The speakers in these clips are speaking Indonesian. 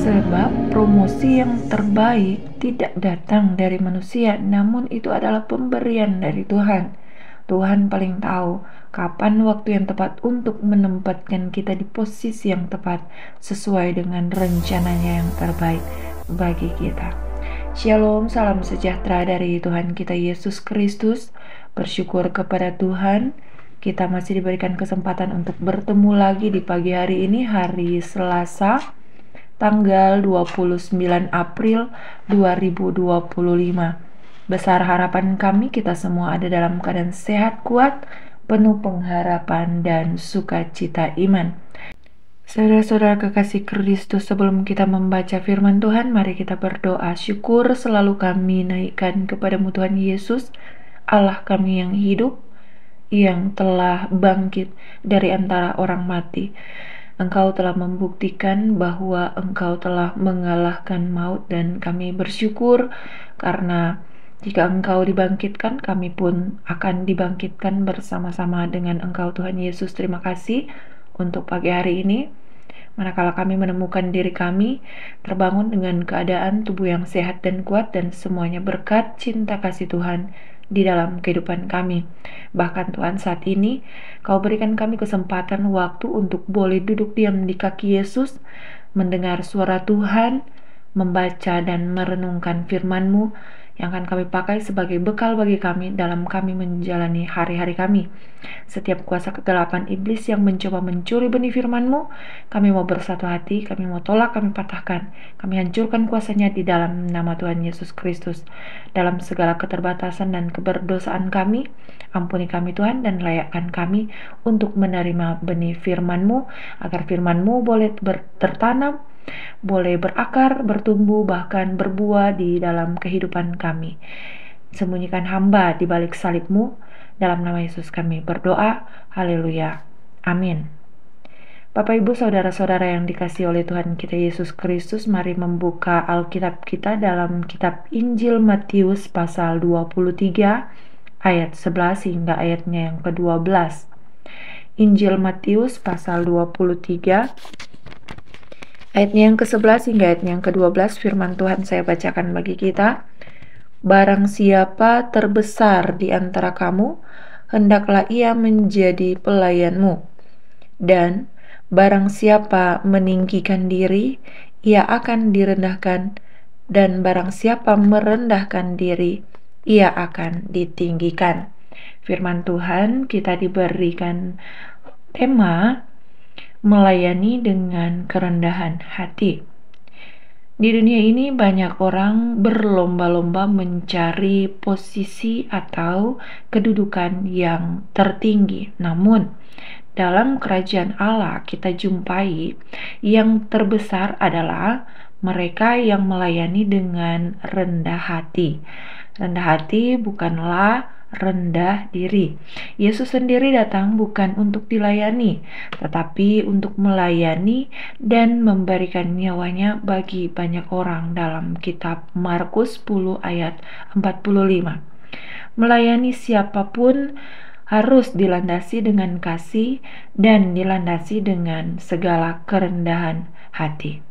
Sebab promosi yang terbaik tidak datang dari manusia, namun itu adalah pemberian dari Tuhan. Tuhan paling tahu kapan waktu yang tepat untuk menempatkan kita di posisi yang tepat sesuai dengan rencananya yang terbaik bagi kita. Shalom, salam sejahtera dari Tuhan kita Yesus Kristus. Bersyukur kepada Tuhan, kita masih diberikan kesempatan untuk bertemu lagi di pagi hari ini, hari Selasa, tanggal 29 April 2025. Besar harapan kami kita semua ada dalam keadaan sehat, kuat, penuh pengharapan dan sukacita iman. Saudara-saudara kekasih Kristus, sebelum kita membaca firman Tuhan, mari kita berdoa. Syukur selalu kami naikkan kepadamu Tuhan Yesus, Allah kami yang hidup, yang telah bangkit dari antara orang mati. Engkau telah membuktikan bahwa Engkau telah mengalahkan maut, dan kami bersyukur karena jika Engkau dibangkitkan, kami pun akan dibangkitkan bersama-sama dengan Engkau Tuhan Yesus. Terima kasih untuk pagi hari ini. Manakala kami menemukan diri kami terbangun dengan keadaan tubuh yang sehat dan kuat, dan semuanya berkat cinta kasih Tuhan di dalam kehidupan kami. Bahkan Tuhan, saat ini Kau berikan kami kesempatan waktu untuk boleh duduk diam di kaki Yesus, mendengar suara Tuhan, membaca dan merenungkan firman-Mu yang akan kami pakai sebagai bekal bagi kami dalam kami menjalani hari-hari kami. Setiap kuasa kegelapan iblis yang mencoba mencuri benih firman-Mu, kami mau bersatu hati, kami mau tolak, kami patahkan, kami hancurkan kuasanya di dalam nama Tuhan Yesus Kristus. Dalam segala keterbatasan dan keberdosaan kami, ampuni kami Tuhan, dan layakkan kami untuk menerima benih firman-Mu, agar firman-Mu boleh tertanam, boleh berakar, bertumbuh, bahkan berbuah di dalam kehidupan kami. Sembunyikan hamba di balik salib-Mu, dalam nama Yesus kami berdoa, haleluya, amin. Bapak Ibu saudara-saudara yang dikasihi oleh Tuhan kita Yesus Kristus, mari membuka Alkitab kita dalam kitab Injil Matius pasal 23 ayat 11 hingga ayatnya yang ke-12. Injil Matius pasal 23 ayatnya yang ke-11 hingga ayatnya yang ke-12, firman Tuhan saya bacakan bagi kita. Barang siapa terbesar di antara kamu, hendaklah ia menjadi pelayanmu. Dan barang siapa meninggikan diri, ia akan direndahkan. Dan barang siapa merendahkan diri, ia akan ditinggikan. Firman Tuhan kita diberikan tema melayani dengan kerendahan hati. Di dunia ini banyak orang berlomba-lomba mencari posisi atau kedudukan yang tertinggi. Namun, dalam kerajaan Allah kita jumpai yang terbesar adalah mereka yang melayani dengan rendah hati. Rendah hati bukanlah rendah diri. Yesus sendiri datang bukan untuk dilayani, tetapi untuk melayani dan memberikan nyawanya bagi banyak orang, dalam kitab Markus 10 ayat 45. Melayani siapapun harus dilandasi dengan kasih dan dilandasi dengan segala kerendahan hati.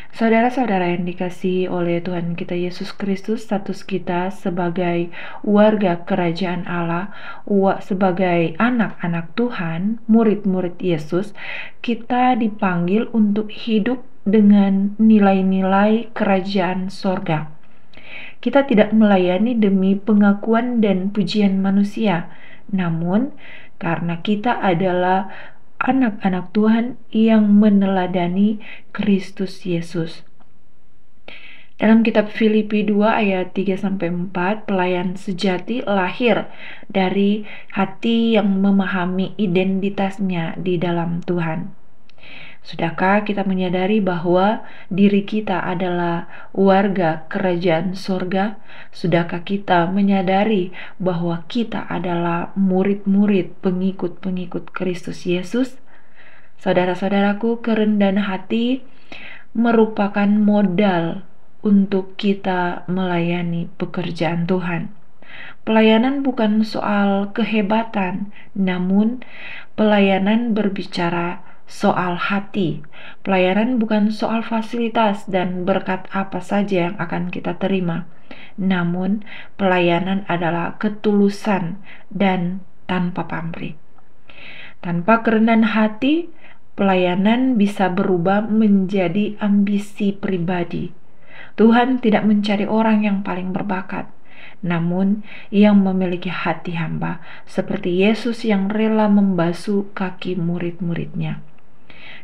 Saudara-saudara yang dikasihi oleh Tuhan kita Yesus Kristus, status kita sebagai warga kerajaan Allah, sebagai anak-anak Tuhan, murid-murid Yesus, kita dipanggil untuk hidup dengan nilai-nilai kerajaan sorga. Kita tidak melayani demi pengakuan dan pujian manusia, namun karena kita adalah anak-anak Tuhan yang meneladani Kristus Yesus. Dalam kitab Filipi 2 ayat 3-4, pelayan sejati lahir dari hati yang memahami identitasnya di dalam Tuhan. Sudahkah kita menyadari bahwa diri kita adalah warga kerajaan surga? Sudahkah kita menyadari bahwa kita adalah murid-murid pengikut-pengikut Kristus Yesus? Saudara-saudaraku, kerendahan hati merupakan modal untuk kita melayani pekerjaan Tuhan. Pelayanan bukan soal kehebatan, namun pelayanan berbicara soal hati. Pelayanan bukan soal fasilitas dan berkat apa saja yang akan kita terima. Namun, pelayanan adalah ketulusan dan tanpa pamrih. Tanpa kerendahan hati, pelayanan bisa berubah menjadi ambisi pribadi. Tuhan tidak mencari orang yang paling berbakat, namun yang memiliki hati hamba, seperti Yesus yang rela membasuh kaki murid-muridnya.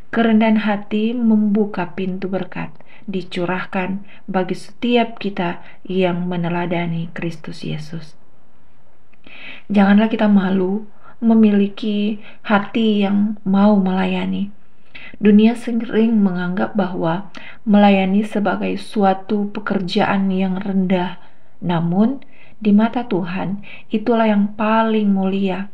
Kerendahan hati membuka pintu berkat, dicurahkan bagi setiap kita yang meneladani Kristus Yesus. Janganlah kita malu memiliki hati yang mau melayani. Dunia sering menganggap bahwa melayani sebagai suatu pekerjaan yang rendah, namun di mata Tuhan itulah yang paling mulia.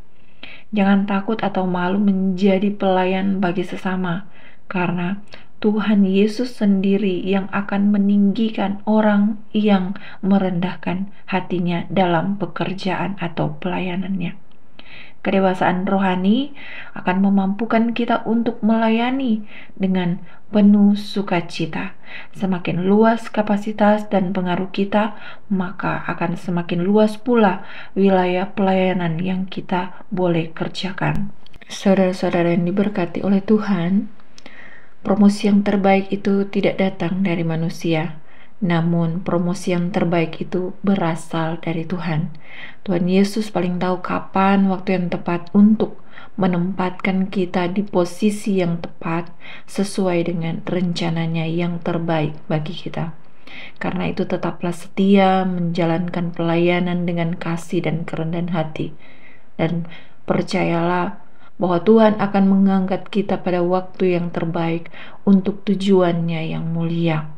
Jangan takut atau malu menjadi pelayan bagi sesama, karena Tuhan Yesus sendiri yang akan meninggikan orang yang merendahkan hatinya dalam pekerjaan atau pelayanannya. Kedewasaan rohani akan memampukan kita untuk melayani dengan penuh sukacita. Semakin luas kapasitas dan pengaruh kita, maka akan semakin luas pula wilayah pelayanan yang kita boleh kerjakan. Saudara-saudara yang diberkati oleh Tuhan, promosi yang terbaik itu tidak datang dari manusia, namun promosi yang terbaik itu berasal dari Tuhan. Tuhan Yesus paling tahu kapan waktu yang tepat untuk menempatkan kita di posisi yang tepat sesuai dengan rencananya yang terbaik bagi kita. Karena itu tetaplah setia menjalankan pelayanan dengan kasih dan kerendahan hati. Dan percayalah bahwa Tuhan akan mengangkat kita pada waktu yang terbaik untuk tujuannya yang mulia.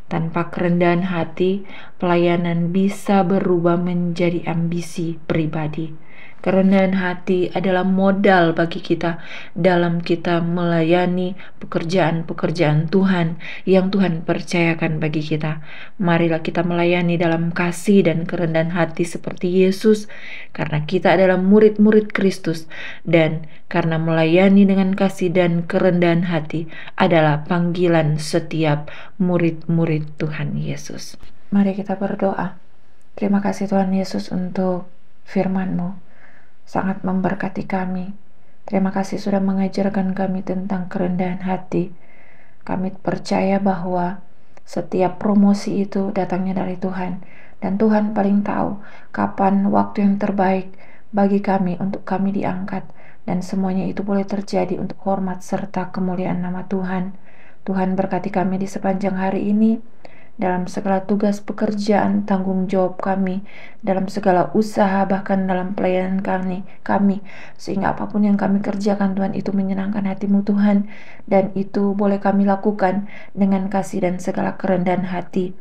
Tanpa kerendahan hati, pelayanan bisa berubah menjadi ambisi pribadi. Kerendahan hati adalah modal bagi kita dalam kita melayani pekerjaan-pekerjaan Tuhan yang Tuhan percayakan bagi kita. Marilah kita melayani dalam kasih dan kerendahan hati seperti Yesus, karena kita adalah murid-murid Kristus, dan karena melayani dengan kasih dan kerendahan hati adalah panggilan setiap murid-murid Tuhan Yesus. Mari kita berdoa. Terima kasih Tuhan Yesus untuk firman-Mu. Sangat memberkati kami. Terima kasih sudah mengajarkan kami tentang kerendahan hati. Kami percaya bahwa setiap promosi itu datangnya dari Tuhan, dan Tuhan paling tahu kapan waktu yang terbaik bagi kami untuk kami diangkat, dan semuanya itu boleh terjadi untuk hormat serta kemuliaan nama Tuhan. Tuhan berkati kami di sepanjang hari ini, dalam segala tugas pekerjaan tanggung jawab kami, dalam segala usaha, bahkan dalam pelayanan kami, sehingga apapun yang kami kerjakan Tuhan itu menyenangkan hati-Mu Tuhan, dan itu boleh kami lakukan dengan kasih dan segala kerendahan hati.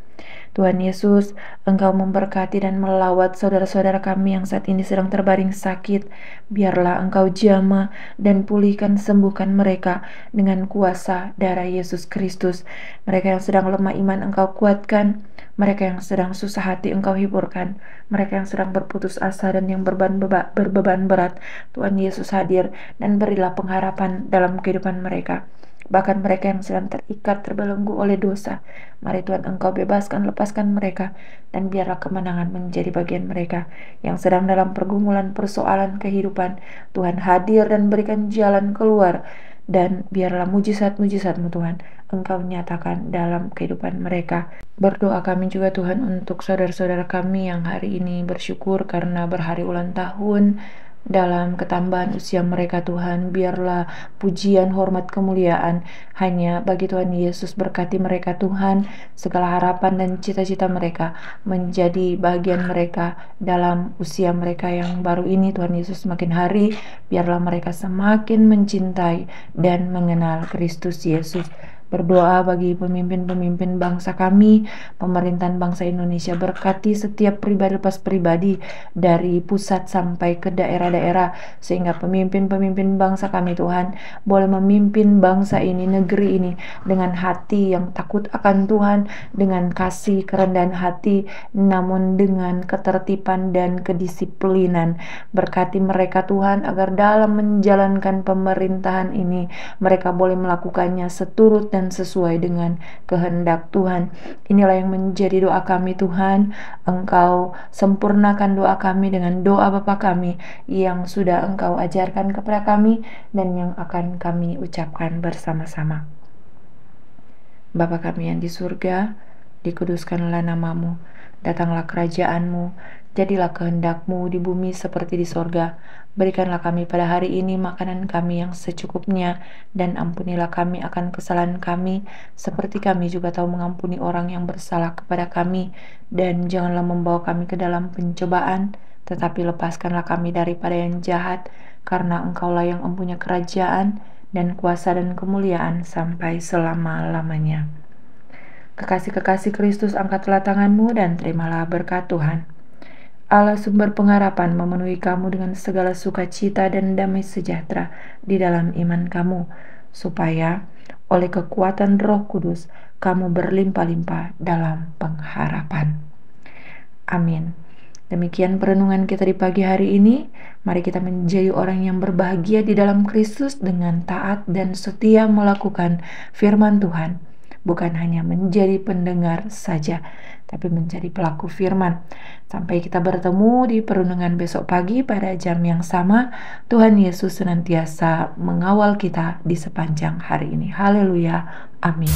Tuhan Yesus, Engkau memberkati dan melawat saudara-saudara kami yang saat ini sedang terbaring sakit. Biarlah Engkau jamah dan pulihkan, sembuhkan mereka dengan kuasa darah Yesus Kristus. Mereka yang sedang lemah iman Engkau kuatkan, mereka yang sedang susah hati Engkau hiburkan, mereka yang sedang berputus asa dan yang berbeban berat, Tuhan Yesus hadir dan berilah pengharapan dalam kehidupan mereka. Bahkan mereka yang sedang terikat, terbelenggu oleh dosa, mari Tuhan Engkau bebaskan, lepaskan mereka, dan biarlah kemenangan menjadi bagian mereka. Yang sedang dalam pergumulan persoalan kehidupan, Tuhan hadir dan berikan jalan keluar, dan biarlah mujizat-mujizat-Mu Tuhan Engkau nyatakan dalam kehidupan mereka. Berdoa kami juga Tuhan untuk saudara-saudara kami yang hari ini bersyukur karena berhari ulang tahun. Dalam ketambahan usia mereka Tuhan, biarlah pujian, hormat, kemuliaan hanya bagi Tuhan Yesus. Berkati mereka Tuhan, segala harapan dan cita-cita mereka menjadi bagian mereka dalam usia mereka yang baru ini. Tuhan Yesus, semakin hari biarlah mereka semakin mencintai dan mengenal Kristus Yesus. Berdoa bagi pemimpin-pemimpin bangsa kami, pemerintahan bangsa Indonesia. Berkati setiap pribadi lepas pribadi dari pusat sampai ke daerah-daerah, sehingga pemimpin-pemimpin bangsa kami Tuhan boleh memimpin bangsa ini, negeri ini dengan hati yang takut akan Tuhan, dengan kasih kerendahan hati, namun dengan ketertiban dan kedisiplinan. Berkati mereka Tuhan agar dalam menjalankan pemerintahan ini mereka boleh melakukannya seturut dan sesuai dengan kehendak Tuhan. Inilah yang menjadi doa kami Tuhan. Engkau sempurnakan doa kami dengan doa Bapa kami yang sudah Engkau ajarkan kepada kami dan yang akan kami ucapkan bersama-sama. Bapa kami yang di surga, dikuduskanlah namamu, datanglah kerajaanmu, jadilah kehendak-Mu di bumi seperti di sorga. Berikanlah kami pada hari ini makanan kami yang secukupnya, dan ampunilah kami akan kesalahan kami, seperti kami juga tahu mengampuni orang yang bersalah kepada kami. Dan janganlah membawa kami ke dalam pencobaan, tetapi lepaskanlah kami daripada yang jahat, karena Engkaulah yang mempunyai kerajaan, dan kuasa dan kemuliaan sampai selama-lamanya. Kekasih-kekasih Kristus, angkatlah tanganmu dan terimalah berkat Tuhan. Allah sumber pengharapan memenuhi kamu dengan segala sukacita dan damai sejahtera di dalam iman kamu, supaya oleh kekuatan Roh Kudus kamu berlimpah-limpah dalam pengharapan. Amin. Demikian perenungan kita di pagi hari ini. Mari kita menjadi orang yang berbahagia di dalam Kristus dengan taat dan setia melakukan firman Tuhan. Bukan hanya menjadi pendengar saja, tapi menjadi pelaku firman. Sampai kita bertemu di perenungan besok pagi pada jam yang sama. Tuhan Yesus senantiasa mengawal kita di sepanjang hari ini. Haleluya. Amin.